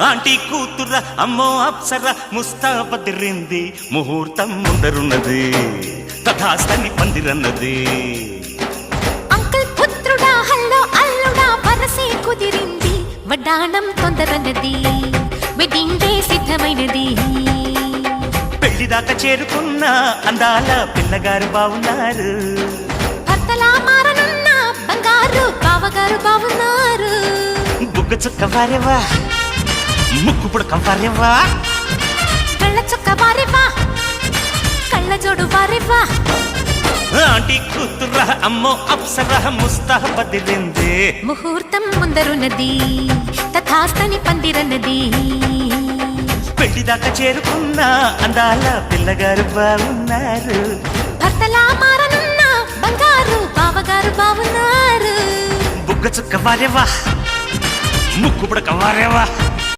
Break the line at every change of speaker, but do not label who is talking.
aunty కూతుర అమ్మో అప్సర ముస్తాబదిరింది ముహూర్తం ముందరున్నది తథాస్తని పందిరన్నది
uncle పుత్రుడా hello అల్లుడా వరసే కుదిరింది వడ్డాణం తొందరన్నది వెడ్డింగ్ డే సిద్ధమైనది
పెళ్లిదాకా చేరుకున్న అందాల పిల్లగారు బావున్నారు
భర్తలా మారనున్న బంగారు బావగారు బావున్నారు
బుగ్గ చుక్క వారేవా ముక్కు పుడక వారేవా
కళ్ళ చుక్క వారేవా కళ్ళ జోడు వారేవా
ఆంటీ కూతుర అమ్మో అప్సర ముస్తాబదిరింది
ముహూర్తం ముందరున్నది తథాస్తని పందిరన్నది
పెళ్లిదాకా చేరుకున్న అందాల పిల్లగారు బావున్నారు
భర్తలా మారనున్న బంగారు బావగారు బావున్నారు
బుగ్గ చుక్క వారేవా ముక్కు పుడక వారేవా